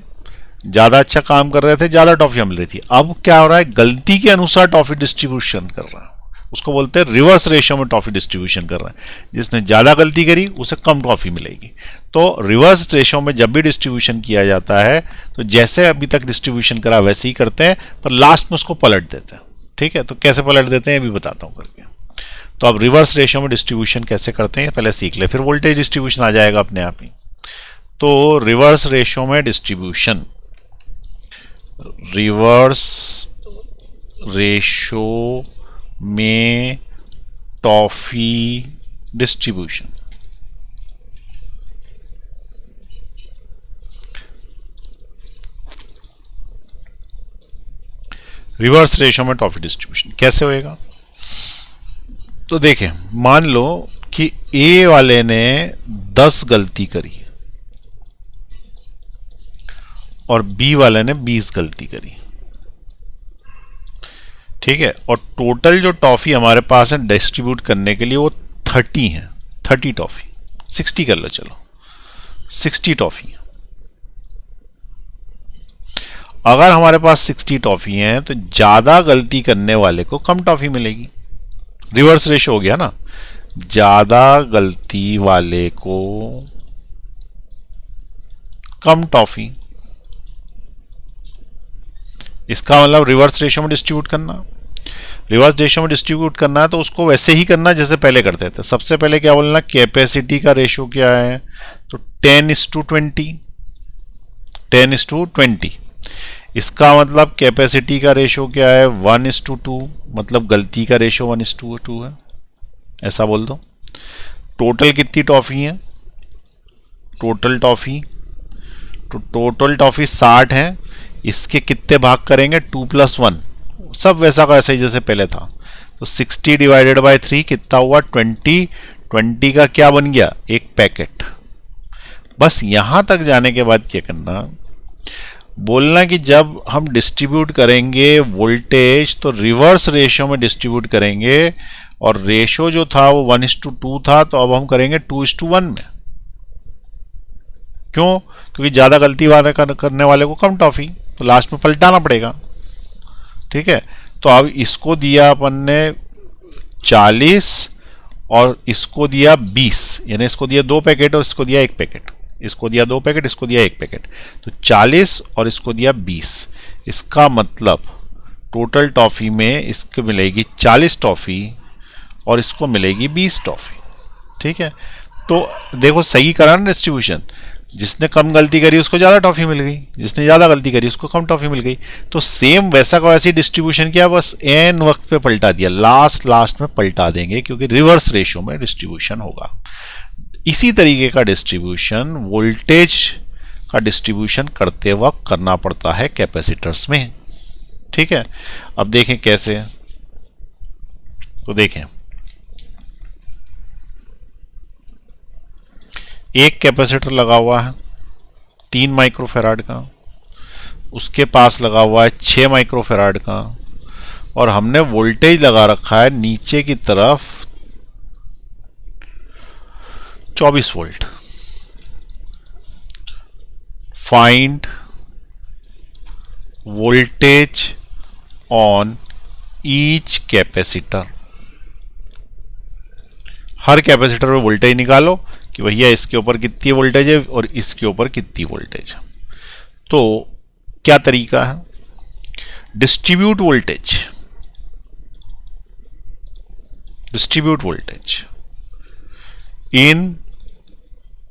ज्यादा अच्छा काम कर रहे थे, ज्यादा टॉफी मिल रही थी। अब क्या हो रहा है? गलती के अनुसार टॉफी डिस्ट्रीब्यूशन कर रहा है, उसको बोलते हैं रिवर्स रेशियो में टॉफी डिस्ट्रीब्यूशन कर रहा है। जिसने ज्यादा गलती करी उसे कम टॉफी मिलेगी। तो रिवर्स रेशियो में जब भी डिस्ट्रीब्यूशन किया जाता है तो जैसे अभी तक डिस्ट्रीब्यूशन करा वैसे ही करते हैं, पर लास्ट में उसको पलट देते हैं। ठीक है, तो कैसे पलट देते हैं ये भी बताता हूं करके। तो अब रिवर्स रेशियो में डिस्ट्रीब्यूशन कैसे करते हैं पहले सीख ले, फिर वोल्टेज डिस्ट्रीब्यूशन आ जाएगा अपने आप ही। तो रिवर्स रेशियो में डिस्ट्रीब्यूशन, रिवर्स रेशियो में टॉफी डिस्ट्रीब्यूशन। रिवर्स रेशियो में टॉफी डिस्ट्रीब्यूशन कैसे होएगा? तो देखें, मान लो कि ए वाले ने 10 गलती करी और बी वाले ने 20 गलती करी। ठीक है, और टोटल जो टॉफी हमारे पास है डिस्ट्रीब्यूट करने के लिए वो 30 है। 30 टॉफी, 60 कर लो, चलो 60 टॉफी। अगर हमारे पास 60 टॉफी हैं तो ज्यादा गलती करने वाले को कम टॉफी मिलेगी। रिवर्स रेशियो हो गया ना, ज्यादा गलती वाले को कम टॉफी। इसका मतलब रिवर्स रेशियो में डिस्ट्रीब्यूट करना। रिवर्स रेशियो में डिस्ट्रीब्यूट करना है तो उसको वैसे ही करना जैसे पहले करते थे। सबसे पहले क्या बोलना? कैपेसिटी का रेशियो क्या है? तो 10:20, 10:20। इसका मतलब कैपेसिटी का रेशियो क्या है? 1:2, मतलब गलती का रेशियो 1:2 है, ऐसा बोल दो। टोटल कितनी टॉफी है? टोटल टॉफी, तो टोटल टॉफी 60 है। इसके कितने भाग करेंगे? 2 + 1, सब वैसा का ऐसा ही जैसे पहले था। तो 60 डिवाइडेड बाय 3 कितना हुआ? 20। 20 का क्या बन गया? एक पैकेट। बस यहां तक जाने के बाद क्या करना? बोलना कि जब हम डिस्ट्रीब्यूट करेंगे वोल्टेज तो रिवर्स रेशियो में डिस्ट्रीब्यूट करेंगे, और रेशियो जो था वो 1:2 था, तो अब हम करेंगे 2:1 में। क्यों? क्योंकि ज्यादा गलती वाले करने वाले को कम टॉफी, तो लास्ट में पलटाना पड़ेगा। ठीक है, तो अब इसको दिया अपन ने 40 और इसको दिया 20, यानी इसको दिया 2 पैकेट और इसको दिया 1 पैकेट। इसको दिया 2 पैकेट, इसको दिया 1 पैकेट, तो 40 और इसको दिया 20। इसका मतलब टोटल टॉफी में इसको मिलेगी 40 टॉफी और इसको मिलेगी 20 टॉफी। ठीक है, तो देखो सही करा ना डिस्ट्रीब्यूशन। जिसने कम गलती करी उसको ज़्यादा टॉफी मिल गई, जिसने ज़्यादा गलती करी उसको कम टॉफी मिल गई। तो सेम वैसा का वैसी डिस्ट्रीब्यूशन किया, बस एन वक्त पे पलटा दिया, लास्ट में पलटा देंगे क्योंकि रिवर्स रेशियो में डिस्ट्रीब्यूशन होगा। इसी तरीके का डिस्ट्रीब्यूशन वोल्टेज का डिस्ट्रीब्यूशन करते वक्त करना पड़ता है कैपेसिटर्स में। ठीक है, अब देखें कैसे। तो देखें, एक कैपेसिटर लगा हुआ है 3 माइक्रोफेराड का, उसके पास लगा हुआ है 6 माइक्रोफेराड का, और हमने वोल्टेज लगा रखा है नीचे की तरफ 24 volt. Find voltage on each capacitor. Her capacitor में वोल्टेज निकालो कि भैया इसके ऊपर कितनी वोल्टेज है और इसके ऊपर कितनी वोल्टेज है। तो क्या तरीका है, distribute voltage in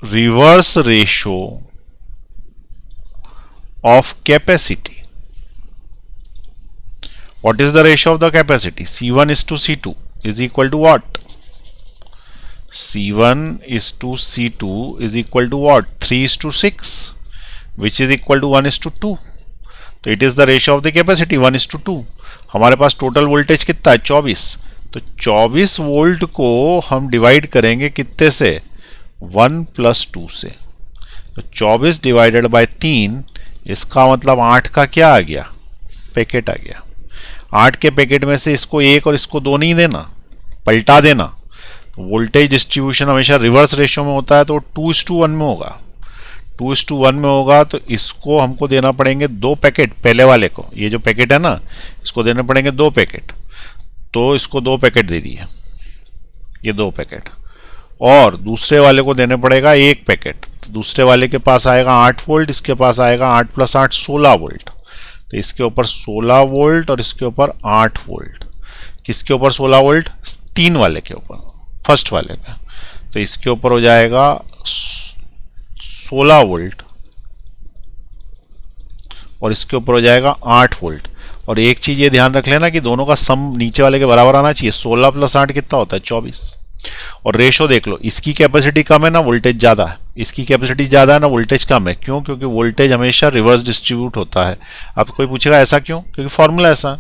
reverse ratio of capacity. What is the ratio of the capacity? C1 is to C2 is equal to what? C1 is to C2 is equal to what? 3 is to 6, which is equal to 1 is to 2. तो it is the ratio of the capacity 1 is to 2. हमारे पास total voltage कितना है? 24। तो 24 volt को हम divide करेंगे कितने से? 1 + 2 से। तो 24 डिवाइडेड बाय 3, इसका मतलब 8 का क्या आ गया? पैकेट आ गया। 8 के पैकेट में से इसको 1 और इसको 2 नहीं देना, पलटा देना। तो वोल्टेज डिस्ट्रीब्यूशन हमेशा रिवर्स रेशियो में होता है, तो 2:1 में होगा। 2:1 में होगा तो इसको हमको देना पड़ेंगे 2 पैकेट, पहले वाले को, ये जो पैकेट है ना, इसको देने पड़ेंगे 2 पैकेट। तो इसको 2 पैकेट दे दिए, ये 2 पैकेट, और दूसरे वाले को देने पड़ेगा 1 पैकेट। तो दूसरे वाले के पास आएगा 8 वोल्ट, इसके पास आएगा 8 + 8 16 वोल्ट। तो इसके ऊपर 16 वोल्ट और इसके ऊपर 8 वोल्ट। किसके ऊपर 16 वोल्ट? 3 वाले के ऊपर, फर्स्ट वाले पे। तो इसके ऊपर हो जाएगा 16 वोल्ट और इसके ऊपर हो जाएगा 8 वोल्ट। और एक चीज ये ध्यान रख लेना कि दोनों का सम नीचे वाले के बराबर आना चाहिए। 16 + 8 कितना होता है? 24। और रेशो देख लो, इसकी कैपेसिटी कम है ना, वोल्टेज ज्यादा है, इसकी कैपेसिटी ज्यादा है ना, वोल्टेज कम है। क्यों? क्योंकि वोल्टेज हमेशा रिवर्स डिस्ट्रीब्यूट होता है। अब कोई पूछेगा ऐसा क्यों? क्योंकि फॉर्मूला ऐसा।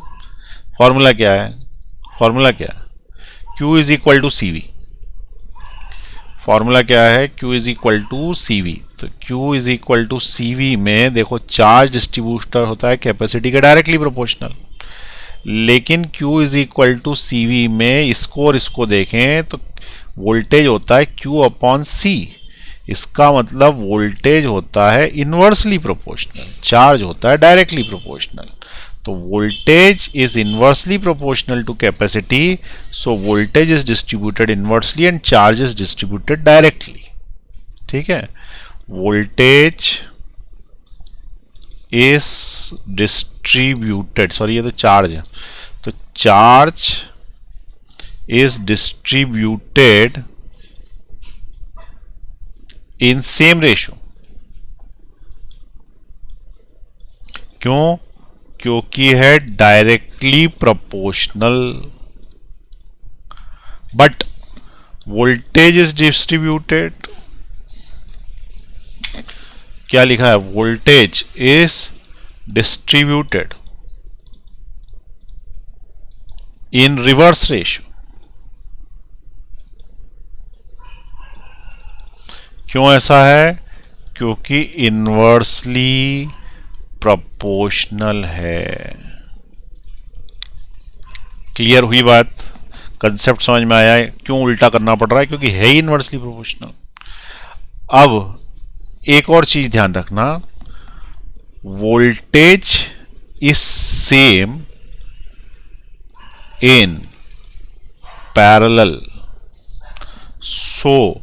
फॉर्मूला क्या है? फॉर्मूला क्या है? Q is equal to CV। Formula क्या है? Q is equal to CV। तो Q is equal to CV में देखो चार्ज डिस्ट्रीब्यूटर होता है कैपेसिटी के डायरेक्टली प्रोपोर्शनल, लेकिन Q is equal to CV में इसको और इसको देखें तो वोल्टेज होता है Q/C। इसका मतलब वोल्टेज होता है इनवर्सली प्रोपोर्शनल, चार्ज होता है डायरेक्टली प्रोपोर्शनल। तो voltage is inversely proportional to capacity, so voltage is distributed inversely and charge is distributed directly. ठीक है, वोल्टेज इज डिस्ट्रीब्यूटेड, सॉरी ये तो चार्ज है, तो charge is distributed in same ratio. क्यों? क्योंकि है directly proportional. But voltage is distributed, क्या लिखा है? Voltage is distributed in reverse ratio. क्यों ऐसा है? क्योंकि इनवर्सली प्रोपोर्शनल है। क्लियर हुई बात? कंसेप्ट समझ में आया है क्यों उल्टा करना पड़ रहा है? क्योंकि है ही इनवर्सली प्रोपोर्शनल। अब एक और चीज ध्यान रखना, voltage is same in parallel, so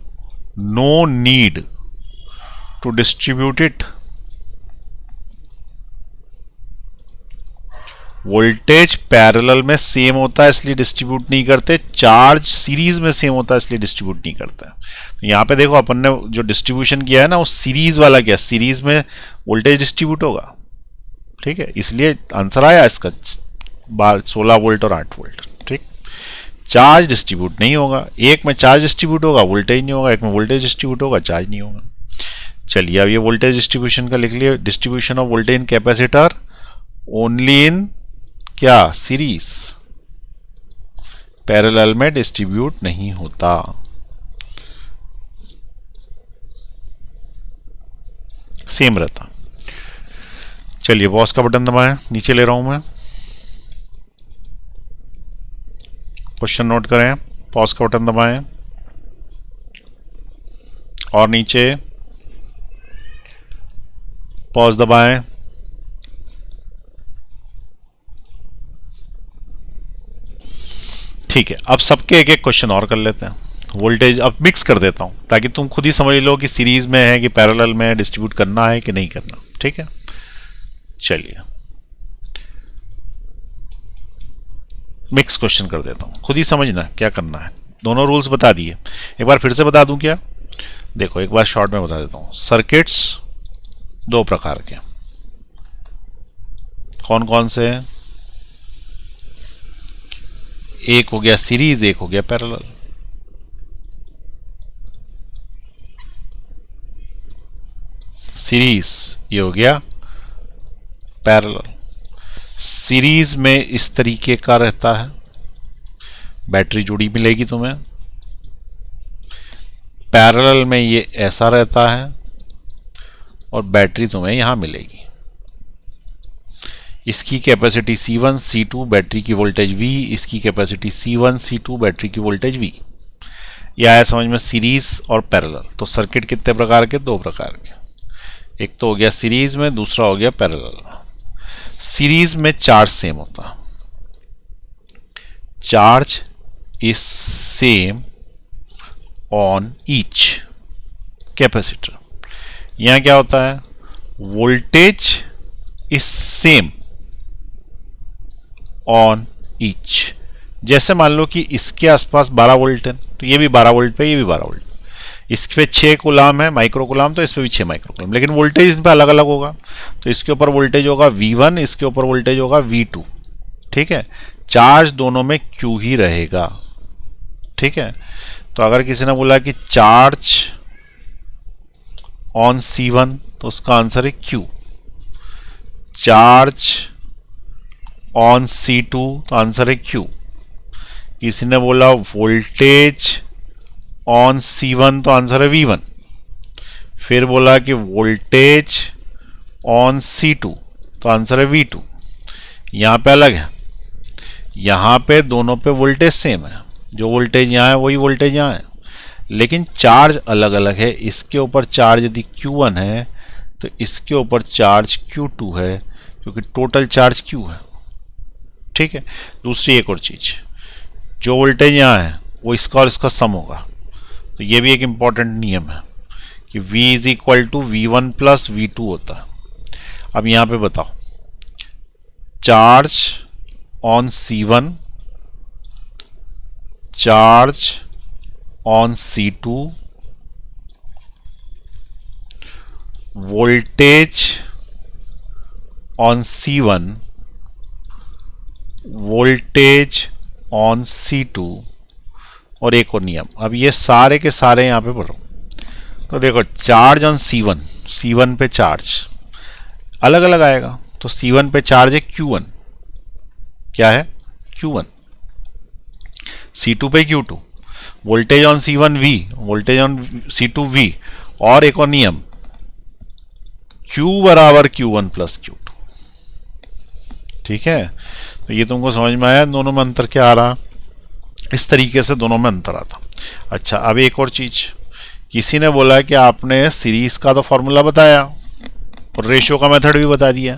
no need to distribute it। Voltage parallel में सेम होता है इसलिए डिस्ट्रीब्यूट नहीं करते, चार्ज सीरीज में सेम होता है इसलिए डिस्ट्रीब्यूट नहीं करता है। तो यहाँ पे देखो अपन ने जो डिस्ट्रीब्यूशन किया है ना वो सीरीज वाला किया, सीरीज में वोल्टेज डिस्ट्रीब्यूट होगा, ठीक है, इसलिए आंसर आया इसका 16 वोल्ट और 8 वोल्ट। ठीक, चार्ज डिस्ट्रीब्यूट नहीं होगा, एक में चार्ज डिस्ट्रीब्यूट होगा वोल्टेज नहीं होगा, एक में वोल्टेज डिस्ट्रीब्यूट होगा चार्ज नहीं होगा। चलिए अब ये वोल्टेज डिस्ट्रीब्यूशन का लिख लिए, distribution of voltage in capacitor only in क्या सीरीज, पैरेलल में डिस्ट्रीब्यूट नहीं होता। सेम रहता। चलिए पॉज का बटन दबाएं, नीचे ले रहा हूं मैं, क्वेश्चन नोट करें, पॉज का बटन दबाएं और नीचे पॉज दबाएं, ठीक है। अब सबके एक एक क्वेश्चन और कर लेते हैं। वोल्टेज अब मिक्स कर देता हूं ताकि तुम खुद ही समझ लो कि सीरीज में है कि पैरेलल में है, डिस्ट्रीब्यूट करना है कि नहीं करना, ठीक है। चलिए मिक्स क्वेश्चन कर देता हूं, खुद ही समझना क्या करना है। दोनों रूल्स बता दिए, एक बार फिर से बता दूं क्या? देखो एक बार शॉर्ट में बता देता हूं। सर्किट्स दो प्रकार के, कौन कौन से हैं? एक हो गया सीरीज, एक हो गया पैरेलल। सीरीज ये हो गया, पैरेलल। सीरीज में इस तरीके का रहता है, बैटरी जुड़ी मिलेगी तुम्हें। पैरेलल में ये ऐसा रहता है और बैटरी तुम्हें यहां मिलेगी। इसकी कैपेसिटी C1 C2 बैटरी की वोल्टेज V, इसकी कैपेसिटी C1 C2 बैटरी की वोल्टेज V। यह आया समझ में सीरीज और पैरेलल। तो सर्किट कितने प्रकार के? दो प्रकार के, एक तो हो गया सीरीज में, दूसरा हो गया पैरेलल। सीरीज में चार्ज सेम होता, charge is same on each capacitor. यहां क्या होता है? Voltage is same on each. जैसे मान लो कि इसके आसपास 12 वोल्ट है तो ये भी 12 वोल्ट पे, ये भी 12 वोल्ट। इस पे 6 कूलाम है, माइक्रो कूलाम, तो इस पे भी 6 माइक्रो कूलाम, लेकिन वोल्टेज इन पे अलग अलग होगा। तो इसके ऊपर वोल्टेज होगा V1, इसके ऊपर वोल्टेज होगा V2, ठीक है। चार्ज दोनों में Q ही रहेगा, ठीक है। तो अगर किसी ने बोला कि चार्ज ऑन C1 तो उसका आंसर है Q। चार्ज ऑन C2 तो आंसर है Q। किसी ने बोला वोल्टेज ऑन C1 तो आंसर है V1। फिर बोला कि वोल्टेज ऑन C2 तो आंसर है V2। यहां पे अलग है, यहां पे दोनों पे वोल्टेज सेम है, जो वोल्टेज यहां है वही वोल्टेज यहां है, लेकिन चार्ज अलग अलग है। इसके ऊपर चार्ज यदि Q1 है तो इसके ऊपर चार्ज Q2 है, क्योंकि टोटल चार्ज Q है, ठीक है। दूसरी एक और चीज, जो वोल्टेज यहां है वो इसका और इसका सम होगा। तो ये भी एक इंपॉर्टेंट नियम है कि V is equal to V1 plus V2 होता है। अब यहां पे बताओ, charge on C1, charge on C2, voltage on C1, voltage on C2, और एक और नियम। अब ये सारे के सारे यहां पे पढ़ो। तो देखो चार्ज ऑन C1, C1 पे चार्ज अलग अलग आएगा। तो C1 पे चार्ज है Q1, क्या है? Q1। C2 पे Q2, voltage on C1 V, voltage on C2 V, और एक और नियम, Q बराबर Q1 प्लस Q2, ठीक है। तो ये तुमको समझ में आया दोनों में अंतर क्या आ रहा? इस तरीके से दोनों में अंतर आता। अच्छा अब एक और चीज, किसी ने बोला कि आपने सीरीज का तो फॉर्मूला बताया और रेशियो का मेथड भी बता दिया,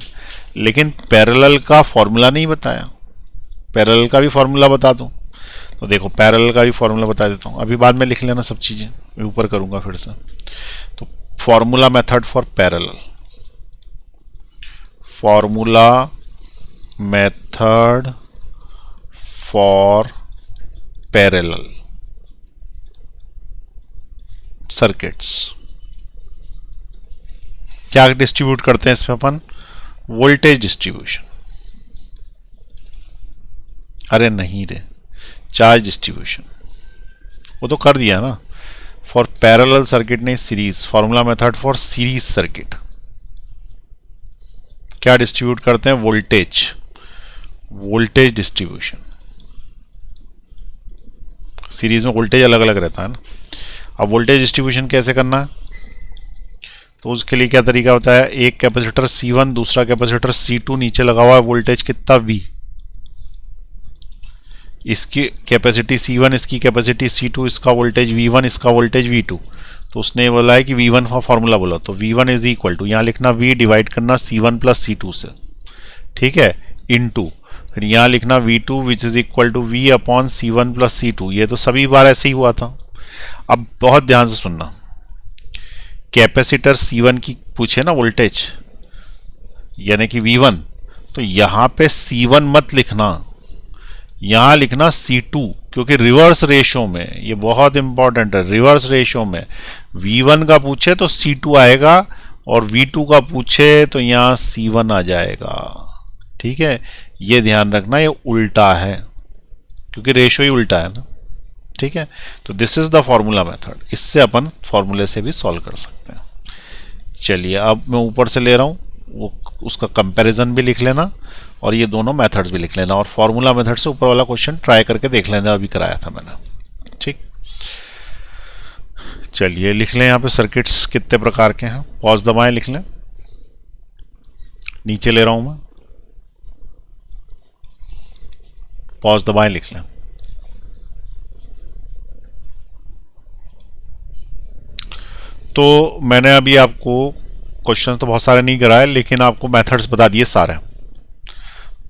लेकिन पैरेलल का फॉर्मूला नहीं बताया। पैरेलल का भी फॉर्मूला बता दूं? तो देखो पैरेलल का भी फॉर्मूला बता देता हूं, अभी बाद में लिख लेना सब चीजें, मैं ऊपर करूंगा फिर से। तो formula method for parallel, formula method for parallel circuits. क्या डिस्ट्रीब्यूट करते हैं इसमें अपन? वोल्टेज डिस्ट्रीब्यूशन, अरे नहीं रे, चार्ज डिस्ट्रीब्यूशन, वो तो कर दिया ना। फॉर पैरेलल सर्किट नहीं, series, formula method for series circuit. क्या डिस्ट्रीब्यूट करते हैं? Voltage, voltage distribution. सीरीज में वोल्टेज अलग अलग रहता है ना। अब वोल्टेज डिस्ट्रीब्यूशन कैसे करना है? तो उसके लिए क्या तरीका होता है? एक कैपेसिटर C1, दूसरा कैपेसिटर C2, नीचे लगा हुआ है वोल्टेज कितना V, इसकी कैपेसिटी C1, इसकी कैपेसिटी C2, इसका वोल्टेज V1, इसका वोल्टेज V2। तो उसने बोला है कि V1 का फॉर्मूला बोला, तो V1 इज इक्वल टू, यहाँ लिखना V डिवाइड करना C1 प्लस C2 से, ठीक है, इनटू, फिर यहाँ लिखना V2 which is equal to V upon C1 plus C2। ये तो सभी बार ऐसे ही हुआ था। अब बहुत ध्यान से सुनना, कैपेसिटर C1 की पूछे ना वोल्टेज, यानी कि V1, तो यहां पे C1 मत लिखना, यहां लिखना C2, क्योंकि रिवर्स रेशो में, ये बहुत इंपॉर्टेंट है, रिवर्स रेशो में V1 का पूछे तो C2 आएगा और V2 का पूछे तो यहां C1 आ जाएगा, ठीक है। ये ध्यान रखना, ये उल्टा है क्योंकि रेशो ही उल्टा है ना, ठीक है। तो this is the formula method, इससे अपन फॉर्मूले से भी सॉल्व कर सकते हैं। चलिए अब मैं ऊपर से ले रहा हूं, वो उसका कंपैरिजन भी लिख लेना और ये दोनों मेथड्स भी लिख लेना, और फॉर्मूला मेथड से ऊपर वाला क्वेश्चन ट्राई करके देख लेना, अभी कराया था मैंने, ठीक। चलिए लिख लें यहाँ पे सर्किट्स कितने प्रकार के हैं, पॉज दबाएं, लिख लें, नीचे ले रहा हूं मैं, पॉज दबाएं, लिख लें। तो मैंने अभी आपको क्वेश्चन तो बहुत सारे नहीं कराए, लेकिन आपको मेथड्स बता दिए सारे।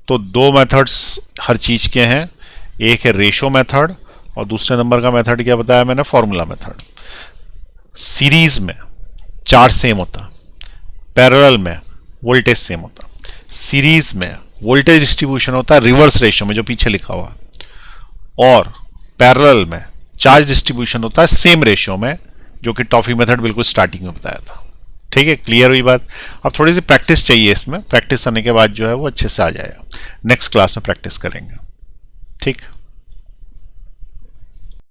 तो दो मेथड्स हर चीज के हैं, एक है रेशो मेथड और दूसरे नंबर का मेथड क्या बताया मैंने? Formula method. सीरीज में चार्ज सेम होता, पैरेलल में वोल्टेज सेम होता। सीरीज में वोल्टेज डिस्ट्रीब्यूशन होता है रिवर्स रेशो में, जो पीछे लिखा हुआ है, और पैरेलल में चार्ज डिस्ट्रीब्यूशन होता है सेम रेशो में, जो कि टॉफी मेथड बिल्कुल स्टार्टिंग में बताया था, ठीक है। क्लियर हुई बात? अब थोड़ी सी प्रैक्टिस चाहिए इसमें, प्रैक्टिस करने के बाद जो है वो अच्छे से आ जाएगा। नेक्स्ट क्लास में प्रैक्टिस करेंगे, ठीक।